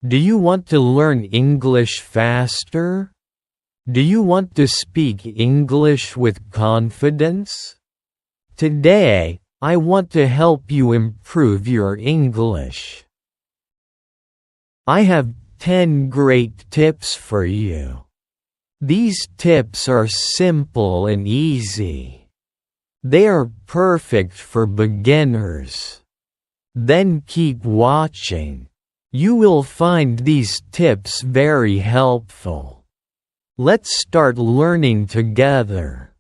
Do you want to learn English faster? Do you want to speak English with confidence? Today, I want to help you improve your English. I have 10 great tips for you. These tips are simple and easy. They are perfect for beginners. Then keep watching. You will find these tips very helpful. Let's start learning together.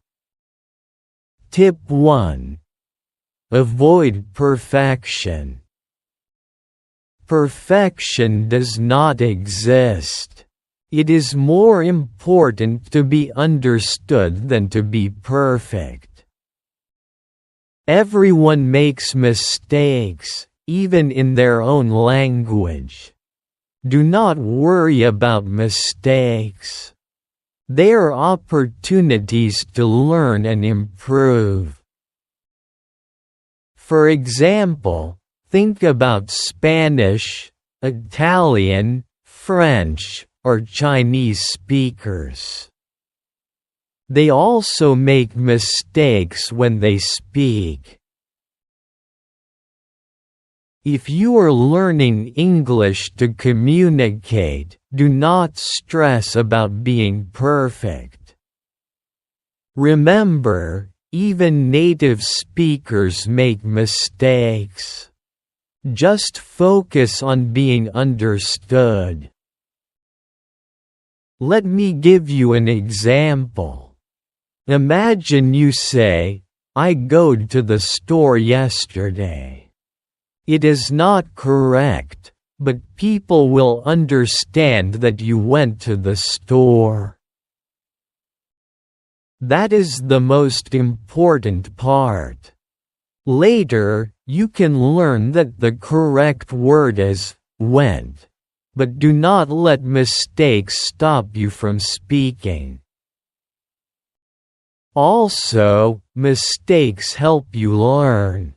Tip 1. Avoid perfection. Perfection does not exist. It is more important to be understood than to be perfect. Everyone makes mistakes, even in their own language. Do not worry about mistakes. They are opportunities to learn and improve. For example, think about Spanish, Italian, French, or Chinese speakers. They also make mistakes when they speak. If you are learning English to communicate, do not stress about being perfect. Remember, even native speakers make mistakes. Just focus on being understood. Let me give you an example. Imagine you say, "I goed to the store yesterday." It is not correct, but people will understand that you went to the store. That is the most important part. Later, you can learn that the correct word is went, but do not let mistakes stop you from speaking. Also, mistakes help you learn.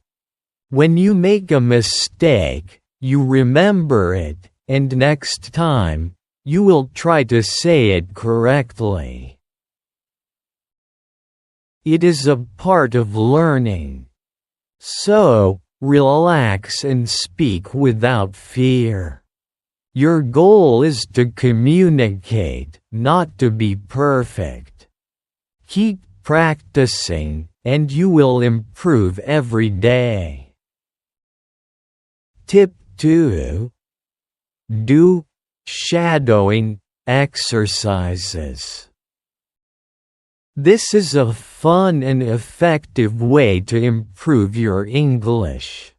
When you make a mistake, you remember it, and next time, you will try to say it correctly. It is a part of learning. So, relax and speak without fear. Your goal is to communicate, not to be perfect. Keep practicing, and you will improve every day. Tip 2. Do shadowing exercises. This is a fun and effective way to improve your English.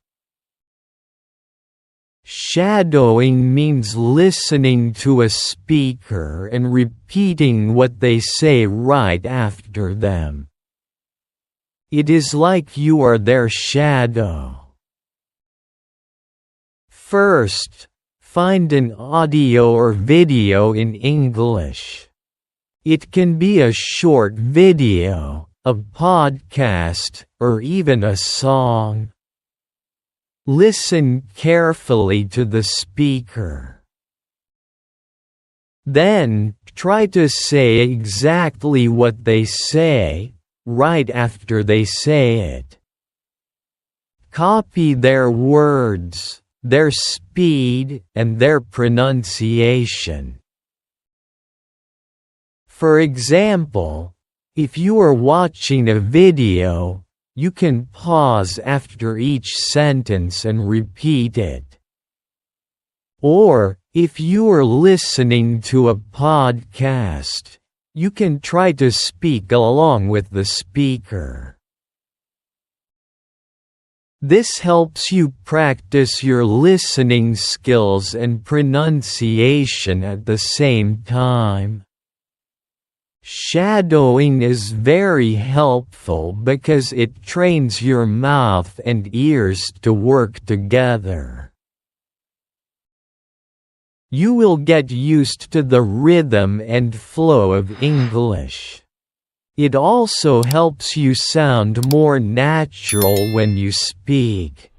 Shadowing means listening to a speaker and repeating what they say right after them. It is like you are their shadow. First, find an audio or video in English. It can be a short video, a podcast, or even a song. Listen carefully to the speaker. Then, try to say exactly what they say, right after they say it. Copy their words, their speed, and their pronunciation. For example, if you are watching a video, you can pause after each sentence and repeat it. Or, if you are listening to a podcast, you can try to speak along with the speaker. This helps you practice your listening skills and pronunciation at the same time. Shadowing is very helpful because it trains your mouth and ears to work together. You will get used to the rhythm and flow of English. It also helps you sound more natural when you speak.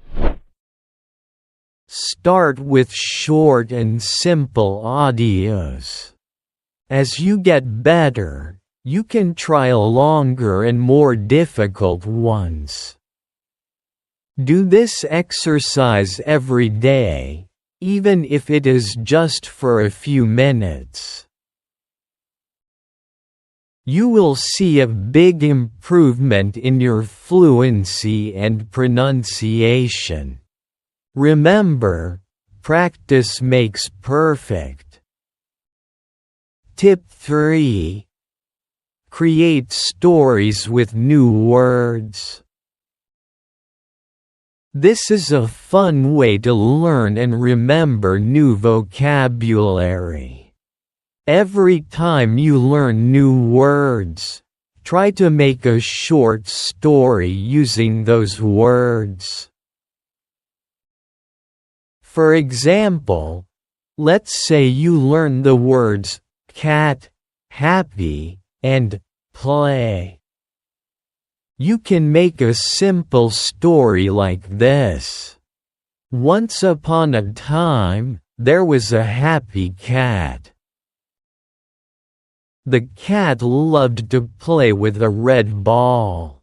Start with short and simple audios. As you get better, you can try longer and more difficult ones. Do this exercise every day, even if it is just for a few minutes. You will see a big improvement in your fluency and pronunciation. Remember, practice makes perfect. Tip 3. Create stories with new words. This is a fun way to learn and remember new vocabulary. Every time you learn new words, try to make a short story using those words. For example, let's say you learn the words cat, happy, and play. You can make a simple story like this. Once upon a time, there was a happy cat. The cat loved to play with a red ball.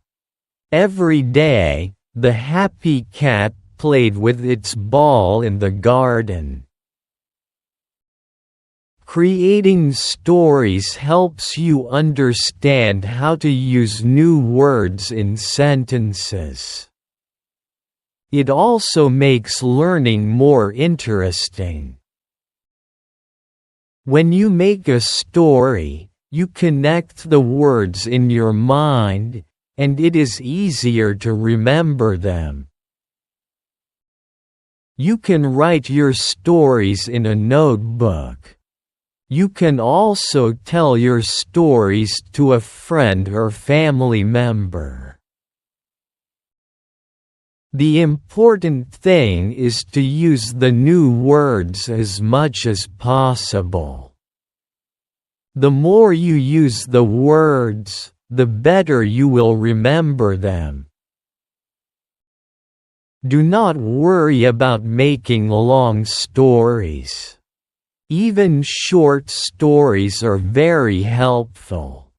Every day, the happy cat played with its ball in the garden. Creating stories helps you understand how to use new words in sentences. It also makes learning more interesting. When you make a story, you connect the words in your mind, and it is easier to remember them. You can write your stories in a notebook. You can also tell your stories to a friend or family member. The important thing is to use the new words as much as possible. The more you use the words, the better you will remember them. Do not worry about making long stories. Even short stories are very helpful.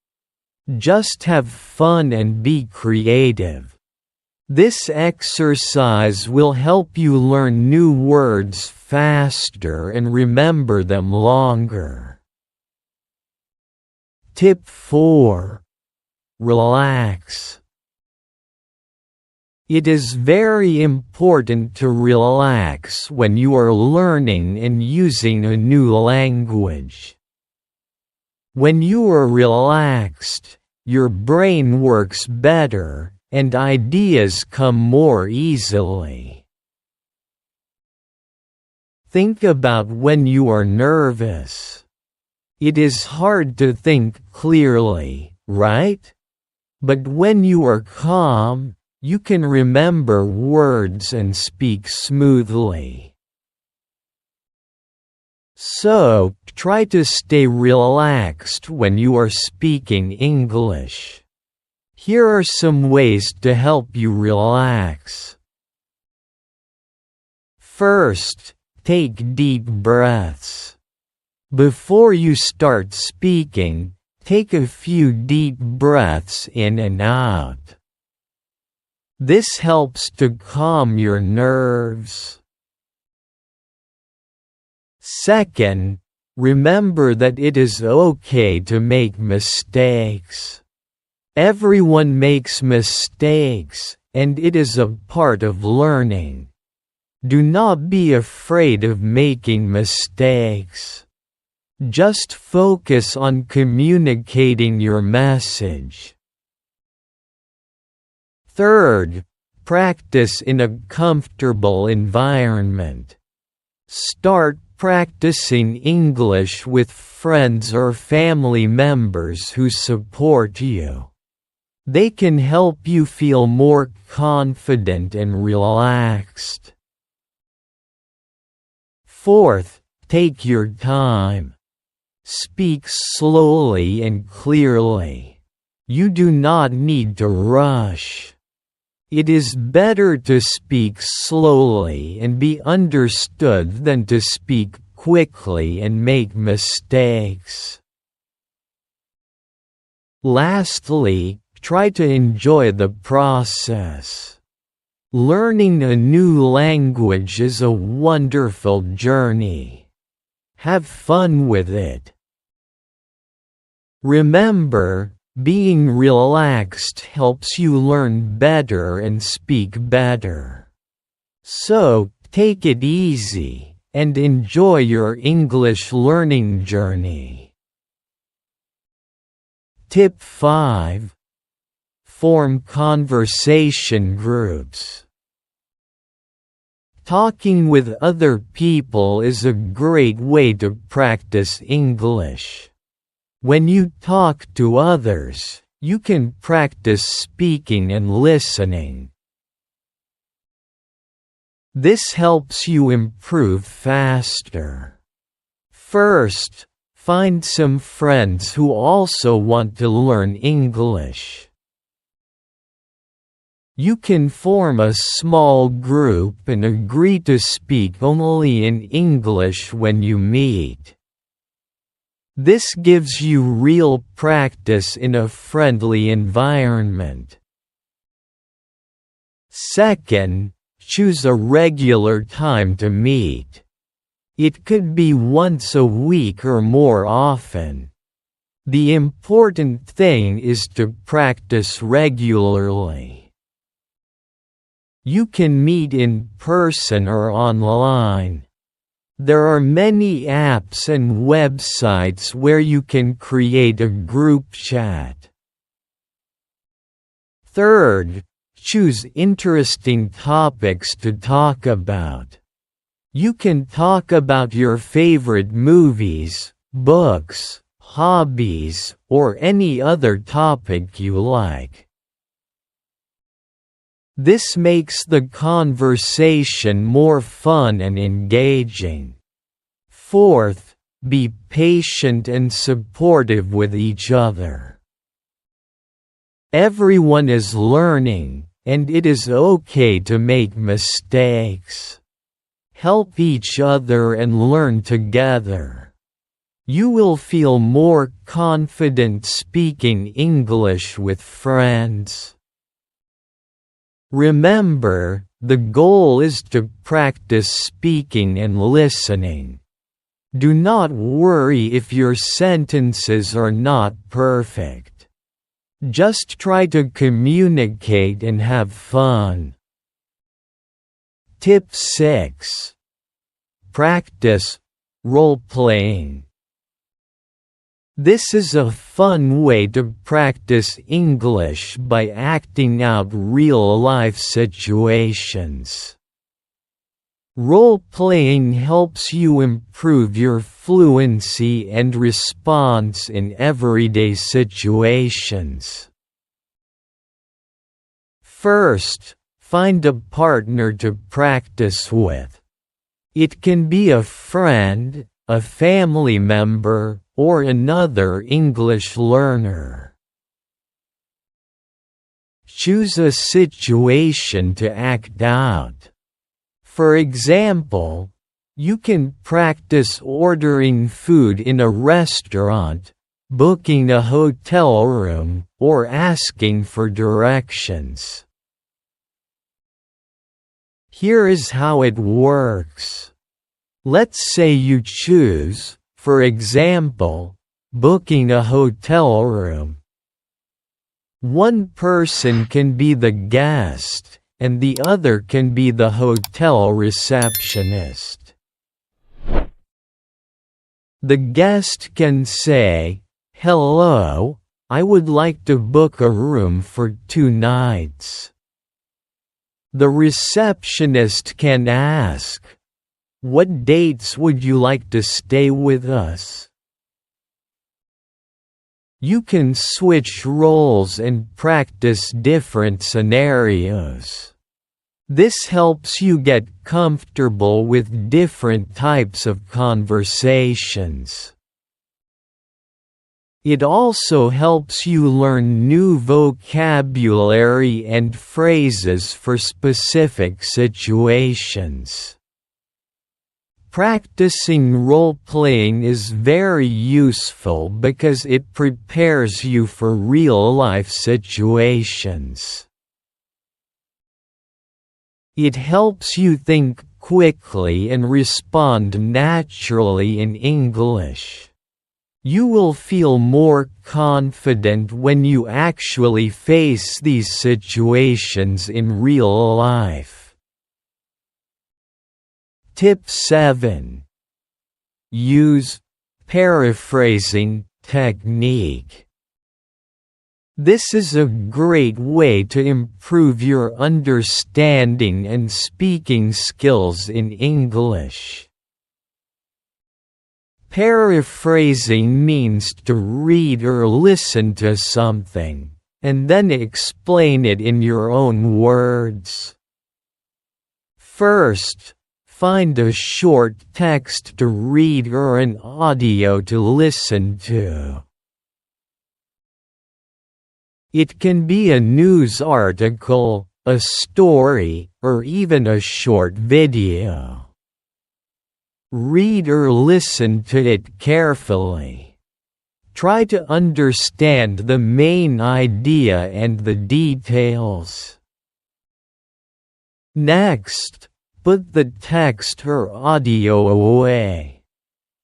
Just have fun and be creative. This exercise will help you learn new words faster and remember them longer. Tip 4. Relax. It is very important to relax when you are learning and using a new language. When you are relaxed, your brain works better, and ideas come more easily. Think about when you are nervous. It is hard to think clearly, right? But when you are calm, you can remember words and speak smoothly. So, try to stay relaxed when you are speaking English. Here are some ways to help you relax. First, take deep breaths. Before you start speaking, take a few deep breaths in and out. This helps to calm your nerves. Second, remember that it is okay to make mistakes. Everyone makes mistakes, and it is a part of learning. Do not be afraid of making mistakes. Just focus on communicating your message. Third, practice in a comfortable environment. Start practicing English with friends or family members who support you. They can help you feel more confident and relaxed. Fourth, take your time. Speak slowly and clearly. You do not need to rush. It is better to speak slowly and be understood than to speak quickly and make mistakes. Lastly, try to enjoy the process. Learning a new language is a wonderful journey. Have fun with it. Remember, being relaxed helps you learn better and speak better. So, take it easy, and enjoy your English learning journey. Tip 5. Form conversation groups. Talking with other people is a great way to practice English. When you talk to others, you can practice speaking and listening. This helps you improve faster. First, find some friends who also want to learn English. You can form a small group and agree to speak only in English when you meet. This gives you real practice in a friendly environment. Second, choose a regular time to meet. It could be once a week or more often. The important thing is to practice regularly. You can meet in person or online. There are many apps and websites where you can create a group chat. Third, choose interesting topics to talk about. You can talk about your favorite movies, books, hobbies, or any other topic you like. This makes the conversation more fun and engaging. Fourth, be patient and supportive with each other. Everyone is learning, and it is okay to make mistakes. Help each other and learn together. You will feel more confident speaking English with friends. Remember, the goal is to practice speaking and listening. Do not worry if your sentences are not perfect. Just try to communicate and have fun. Tip 6. Practice role-playing. This is a fun way to practice English by acting out real-life situations. Role-playing helps you improve your fluency and response in everyday situations. First, find a partner to practice with. It can be a friend, a family member, or another English learner. Choose a situation to act out. For example, you can practice ordering food in a restaurant, booking a hotel room, or asking for directions. Here is how it works. Let's say you choose, for example, booking a hotel room. One person can be the guest, and the other can be the hotel receptionist. The guest can say, "Hello, I would like to book a room for 2 nights." The receptionist can ask, "What dates would you like to stay with us?" You can switch roles and practice different scenarios. This helps you get comfortable with different types of conversations. It also helps you learn new vocabulary and phrases for specific situations. Practicing role-playing is very useful because it prepares you for real-life situations. It helps you think quickly and respond naturally in English. You will feel more confident when you actually face these situations in real life. Tip 7. Use paraphrasing technique. This is a great way to improve your understanding and speaking skills in English. Paraphrasing means to read or listen to something, and then explain it in your own words. First, find a short text to read or an audio to listen to. It can be a news article, a story, or even a short video. Read or listen to it carefully. Try to understand the main idea and the details. Next, put the text or audio away.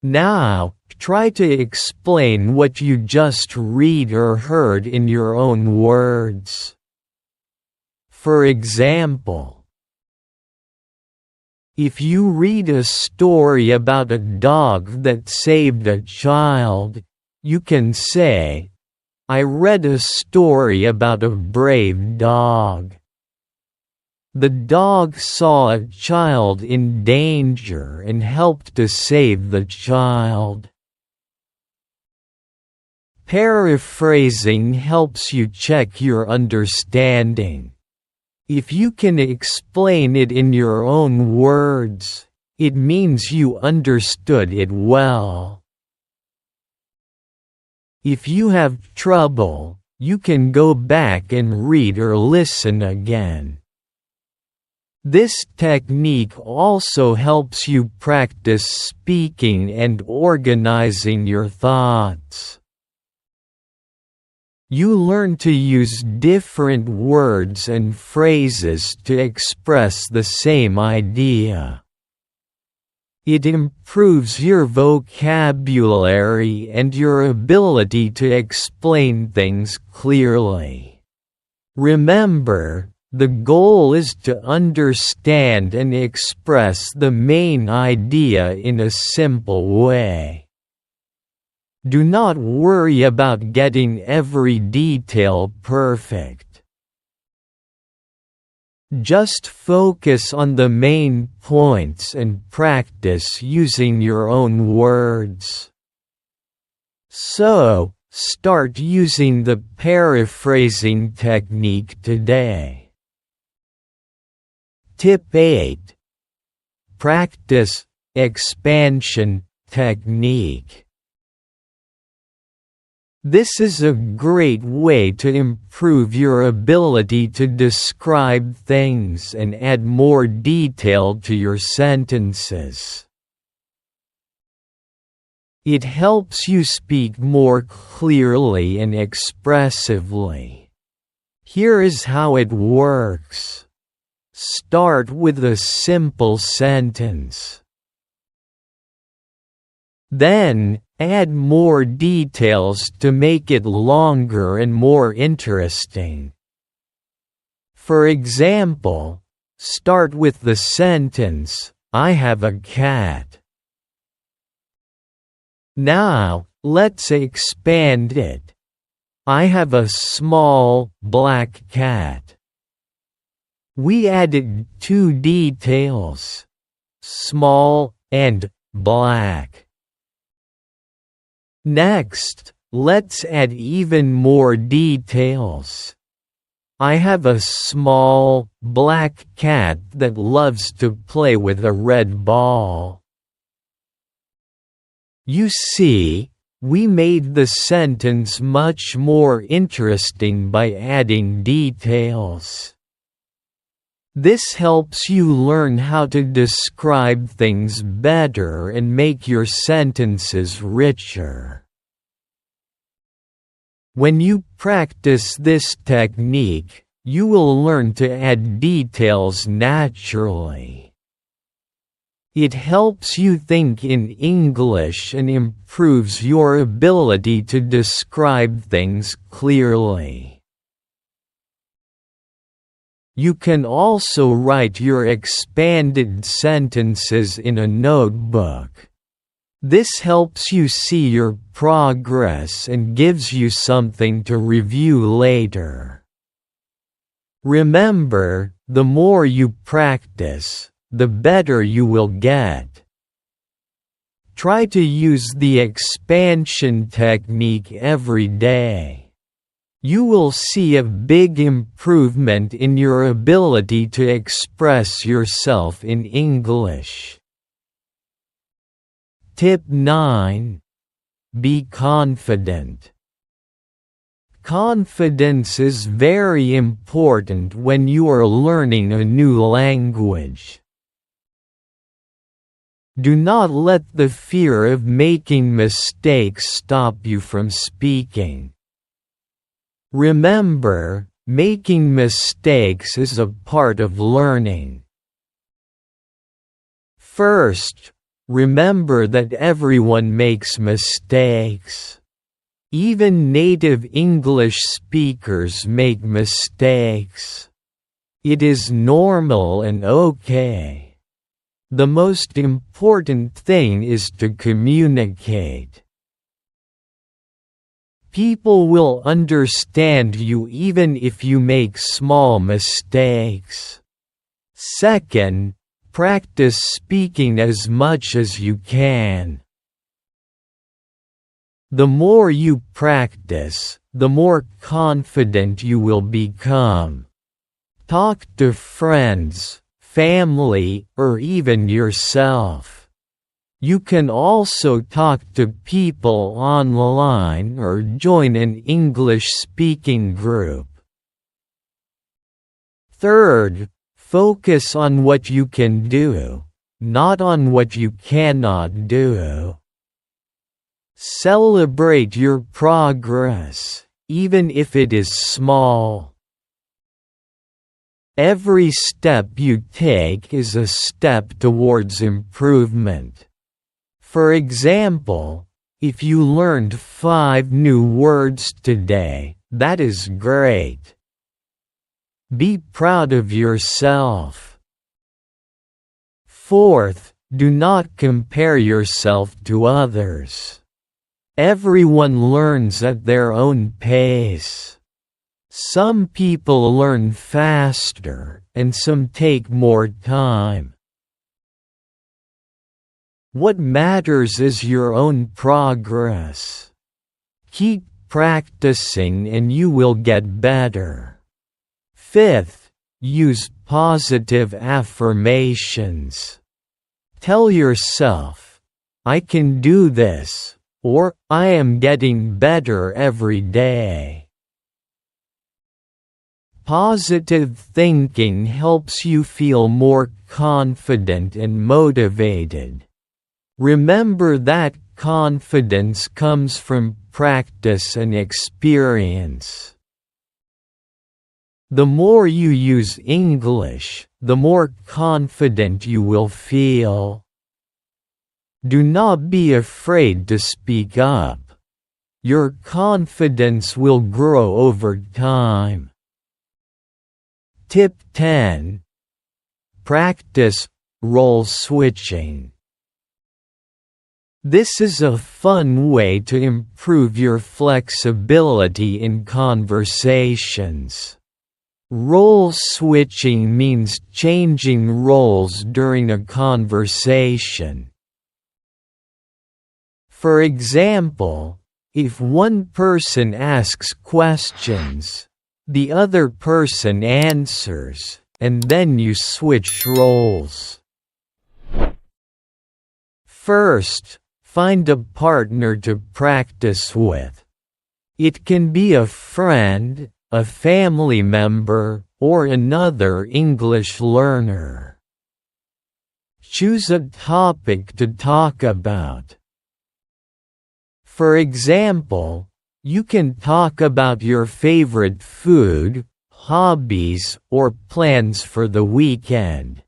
Now, try to explain what you just read or heard in your own words. For example, if you read a story about a dog that saved a child, you can say, "I read a story about a brave dog. The dog saw a child in danger and helped to save the child." Paraphrasing helps you check your understanding. If you can explain it in your own words, it means you understood it well. If you have trouble, you can go back and read or listen again. This technique also helps you practice speaking and organizing your thoughts. You learn to use different words and phrases to express the same idea. It improves your vocabulary and your ability to explain things clearly. Remember, the goal is to understand and express the main idea in a simple way. Do not worry about getting every detail perfect. Just focus on the main points and practice using your own words. So, start using the paraphrasing technique today. Tip 8. Practice expansion technique. This is a great way to improve your ability to describe things and add more detail to your sentences. It helps you speak more clearly and expressively. Here is how it works. Start with a simple sentence. Then, add more details to make it longer and more interesting. For example, start with the sentence, "I have a cat." Now, let's expand it. "I have a small, black cat." We added two details, small and black. Next, let's add even more details. "I have a small, black cat that loves to play with a red ball." You see, We made the sentence much more interesting by adding details. This helps you learn how to describe things better and make your sentences richer. When you practice this technique, you will learn to add details naturally. It helps you think in English and improves your ability to describe things clearly. You can also write your expanded sentences in a notebook. This helps you see your progress and gives you something to review later. Remember, the more you practice, the better you will get. Try to use the expansion technique every day. You will see a big improvement in your ability to express yourself in English. Tip 9. Be confident. Confidence is very important when you are learning a new language. Do not let the fear of making mistakes stop you from speaking. Remember, making mistakes is a part of learning. First, remember that everyone makes mistakes. Even native English speakers make mistakes. It is normal and okay. The most important thing is to communicate. People will understand you even if you make small mistakes. Second, practice speaking as much as you can. The more you practice, the more confident you will become. Talk to friends, family, or even yourself. You can also talk to people online or join an English-speaking group. Third, focus on what you can do, not on what you cannot do. Celebrate your progress, even if it is small. Every step you take is a step towards improvement. For example, if you learned 5 new words today, that is great. Be proud of yourself. Fourth, do not compare yourself to others. Everyone learns at their own pace. Some people learn faster, and some take more time. What matters is your own progress. Keep practicing and you will get better. Fifth, use positive affirmations. Tell yourself, I can do this, or I am getting better every day. Positive thinking helps you feel more confident and motivated. Remember that confidence comes from practice and experience. The more you use English, the more confident you will feel. Do not be afraid to speak up. Your confidence will grow over time. Tip 10. Practice role switching. This is a fun way to improve your flexibility in conversations. Role switching means changing roles during a conversation. For example, if one person asks questions, the other person answers, and then you switch roles. First, Find a partner to practice with. It can be a friend, a family member, or another English learner. Choose a topic to talk about. For example, you can talk about your favorite food, hobbies, or plans for the weekend.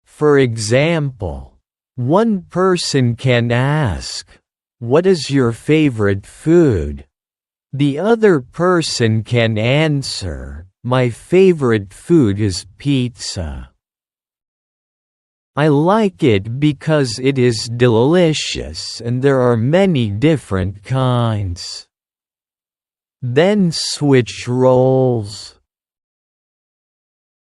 For example, one person can ask, "What is your favorite food?" The other person can answer, "My favorite food is pizza. I like it because it is delicious and there are many different kinds." Then switch roles.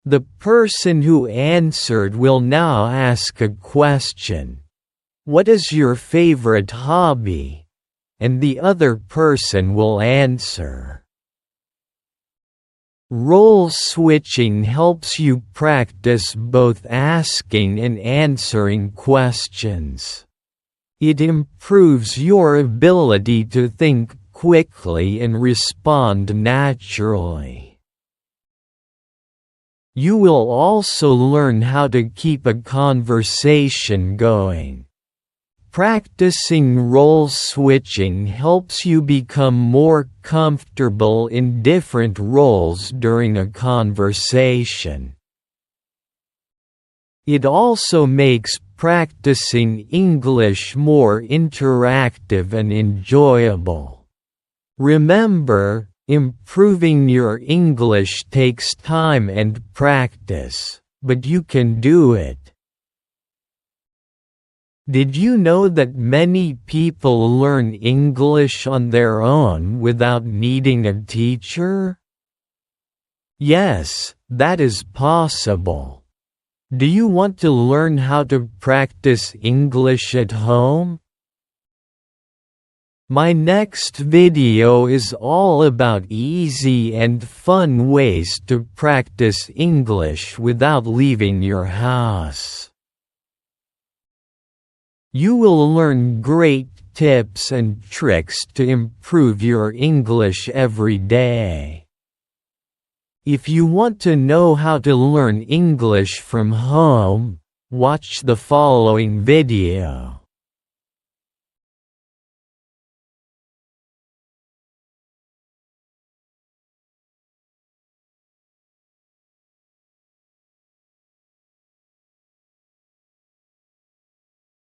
The person who answered will now ask a question. "What is your favorite hobby?" And the other person will answer. Role switching helps you practice both asking and answering questions. It improves your ability to think quickly and respond naturally. You will also learn how to keep a conversation going. Practicing role switching helps you become more comfortable in different roles during a conversation. It also makes practicing English more interactive and enjoyable. Remember, improving your English takes time and practice, but you can do it. Did you know that many people learn English on their own without needing a teacher? Yes, that is possible. Do you want to learn how to practice English at home? My next video is all about easy and fun ways to practice English without leaving your house. You will learn great tips and tricks to improve your English every day. If you want to know how to learn English from home, watch the following video.